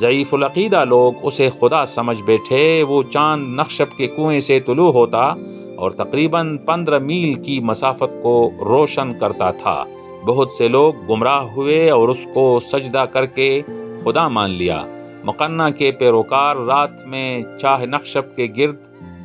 ضعیف العقیدہ لوگ اسے خدا سمجھ بیٹھے۔ وہ چاند نخشب کے کنویں سے طلوع ہوتا اور تقریباً 15 میل کی مسافت کو روشن کرتا تھا۔ بہت سے لوگ گمراہ ہوئے اور اس کو سجدہ کر کے خدا مان لیا۔ مقنع کے پیروکار رات میں چاہ نخشب کے گرد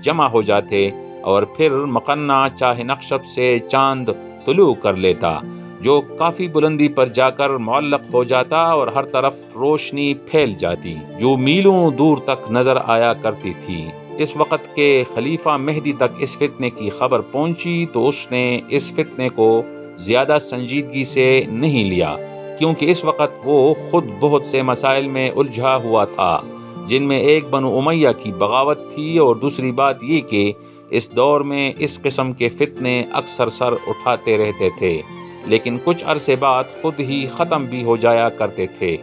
جمع ہو جاتے اور پھر مقنع چاہ نخشب سے چاند طلوع کر لیتا، جو کافی بلندی پر جا کر معلق ہو جاتا اور ہر طرف روشنی پھیل جاتی جو میلوں دور تک نظر آیا کرتی تھی۔ اس وقت کے خلیفہ مہدی تک اس فتنے کی خبر پہنچی تو اس نے اس فتنے کو زیادہ سنجیدگی سے نہیں لیا، کیونکہ اس وقت وہ خود بہت سے مسائل میں الجھا ہوا تھا، جن میں ایک بنو امیہ کی بغاوت تھی، اور دوسری بات یہ کہ اس دور میں اس قسم کے فتنے اکثر سر اٹھاتے رہتے تھے، لیکن کچھ عرصے بعد خود ہی ختم بھی ہو جایا کرتے تھے۔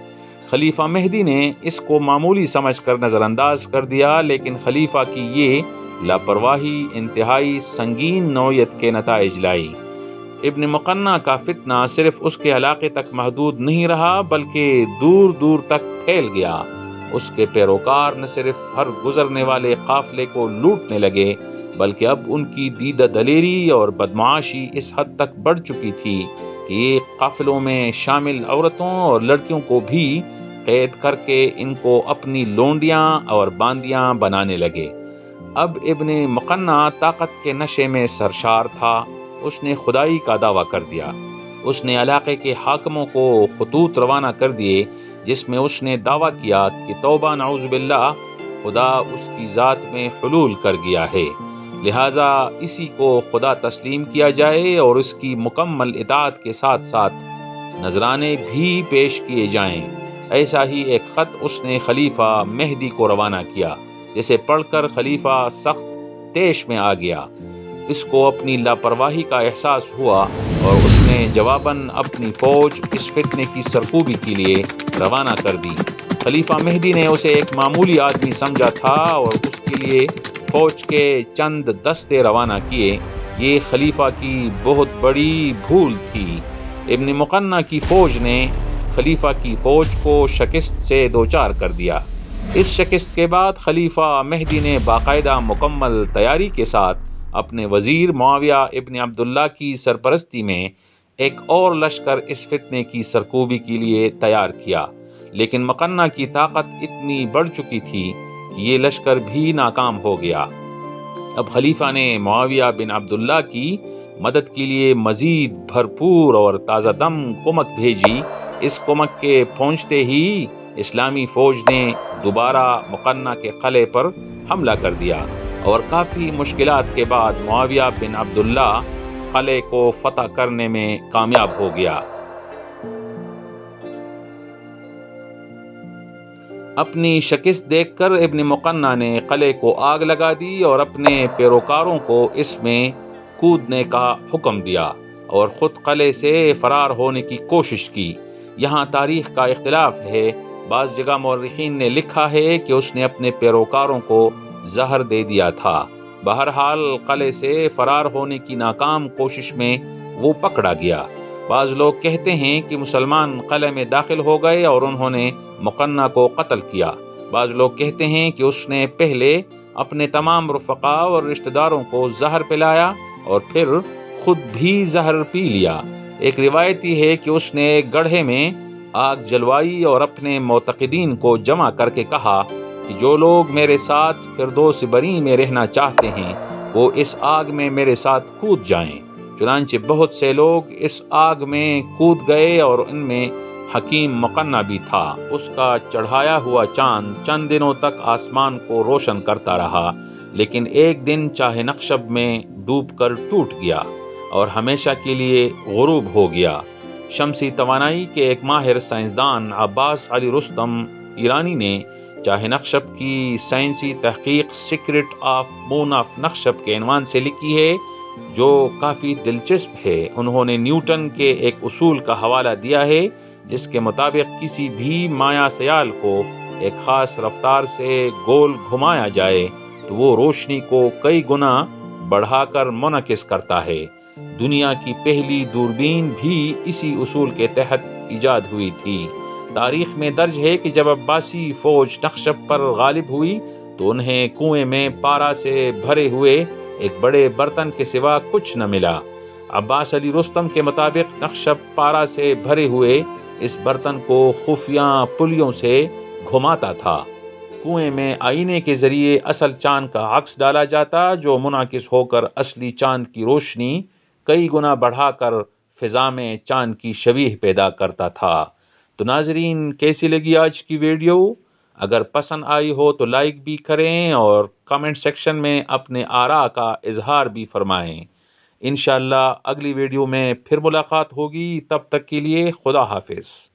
خلیفہ مہدی نے اس کو معمولی سمجھ کر نظر انداز کر دیا، لیکن خلیفہ کی یہ لاپرواہی انتہائی سنگین نوعیت کے نتائج لائی۔ ابن مقنع کا فتنہ صرف اس کے علاقے تک محدود نہیں رہا، بلکہ دور دور تک پھیل گیا۔ اس کے پیروکار نہ صرف ہر گزرنے والے قافلے کو لوٹنے لگے، بلکہ اب ان کی دیدہ دلیری اور بدمعاشی اس حد تک بڑھ چکی تھی کہ یہ قافلوں میں شامل عورتوں اور لڑکیوں کو بھی قید کر کے ان کو اپنی لونڈیاں اور باندیاں بنانے لگے۔ اب ابن مقنع طاقت کے نشے میں سرشار تھا۔ اس نے خدائی کا دعویٰ کر دیا۔ اس نے علاقے کے حاکموں کو خطوط روانہ کر دیے جس میں اس نے دعویٰ کیا کہ توبہ نعوذ باللہ، خدا اس کی ذات میں حلول کر گیا ہے، لہٰذا اسی کو خدا تسلیم کیا جائے اور اس کی مکمل اطاعت کے ساتھ ساتھ نذرانے بھی پیش کیے جائیں۔ ایسا ہی ایک خط اس نے خلیفہ مہدی کو روانہ کیا، جسے پڑھ کر خلیفہ سخت طیش میں آ گیا۔ اس کو اپنی لاپرواہی کا احساس ہوا اور اس نے جواباً اپنی فوج اس فتنے کی سرکوبی کے لیے روانہ کر دی۔ خلیفہ مہدی نے اسے ایک معمولی آدمی سمجھا تھا اور اس کے لیے فوج کے چند دستے روانہ کیے۔ یہ خلیفہ کی بہت بڑی بھول تھی۔ ابن مقنع کی فوج نے خلیفہ کی فوج کو شکست سے دوچار کر دیا۔ اس شکست کے بعد خلیفہ مہدی نے باقاعدہ مکمل تیاری کے ساتھ اپنے وزیر معاویہ ابن عبداللہ کی سرپرستی میں ایک اور لشکر اس فتنے کی سرکوبی کے لیے تیار کیا، لیکن مقنع کی طاقت اتنی بڑھ چکی تھی کہ یہ لشکر بھی ناکام ہو گیا۔ اب خلیفہ نے معاویہ بن عبداللہ کی مدد کے لیے مزید بھرپور اور تازہ دم کمک بھیجی۔ اس کمک کے پہنچتے ہی اسلامی فوج نے دوبارہ مقنع کے قلعے پر حملہ کر دیا اور کافی مشکلات کے بعد معاویہ بن عبداللہ قلعے کو فتح کرنے میں کامیاب ہو گیا۔ اپنی شکست دیکھ کر ابن مقنع نے قلعے کو آگ لگا دی اور اپنے پیروکاروں کو اس میں کودنے کا حکم دیا اور خود قلعے سے فرار ہونے کی کوشش کی۔ یہاں تاریخ کا اختلاف ہے۔ بعض جگہ مورخین نے لکھا ہے کہ اس نے اپنے پیروکاروں کو زہر دے دیا تھا۔ بہرحال قلعے سے فرار ہونے کی ناکام کوشش میں وہ پکڑا گیا۔ بعض لوگ کہتے ہیں کہ مسلمان قلعے میں داخل ہو گئے اور انہوں نے مقنع کو قتل کیا۔ بعض لوگ کہتے ہیں کہ اس نے پہلے اپنے تمام رفقا اور رشتہ داروں کو زہر پلایا اور پھر خود بھی زہر پی لیا۔ ایک روایت یہ ہے کہ اس نے گڑھے میں آگ جلوائی اور اپنے معتقدین کو جمع کر کے کہا کہ جو لوگ میرے ساتھ فردوس بری میں رہنا چاہتے ہیں وہ اس آگ میں میرے ساتھ کود جائیں۔ چنانچہ بہت سے لوگ اس آگ میں کود گئے اور ان میں حکیم مقنع بھی تھا۔ اس کا چڑھایا ہوا چاند چند دنوں تک آسمان کو روشن کرتا رہا، لیکن ایک دن چاہ نخشب میں ڈوب کر ٹوٹ گیا اور ہمیشہ کے لیے غروب ہو گیا۔ شمسی توانائی کے ایک ماہر سائنسدان عباس علی رستم ایرانی نے چاہ نخشب کی سائنسی تحقیق سیکرٹ آف مون آف نخشب کے عنوان سے لکھی ہے، جو کافی دلچسپ ہے۔ انہوں نے نیوٹن کے ایک اصول کا حوالہ دیا ہے جس کے مطابق کسی بھی مایع سیال کو ایک خاص رفتار سے گول گھمایا جائے تو وہ روشنی کو کئی گنا بڑھا کر منعکس کرتا ہے۔ دنیا کی پہلی دوربین بھی اسی اصول کے تحت ایجاد ہوئی تھی۔ تاریخ میں درج ہے کہ جب عباسی فوج نخشب پر غالب ہوئی تو انہیں کنویں میں پارا سے بھرے ہوئے ایک بڑے برتن کے سوا کچھ نہ ملا۔ عباس علی رستم کے مطابق نخشب پارا سے بھرے ہوئے اس برتن کو خفیہ پلیوں سے گھماتا تھا۔ کنویں میں آئینے کے ذریعے اصل چاند کا عکس ڈالا جاتا جو منعکس ہو کر اصلی چاند کی روشنی کئی گنا بڑھا کر فضا میں چاند کی شبیہ پیدا کرتا تھا۔ تو ناظرین، کیسی لگی آج کی ویڈیو؟ اگر پسند آئی ہو تو لائک بھی کریں اور کمنٹ سیکشن میں اپنے آراء کا اظہار بھی فرمائیں۔ انشاءاللہ اگلی ویڈیو میں پھر ملاقات ہوگی، تب تک کے لیے خدا حافظ۔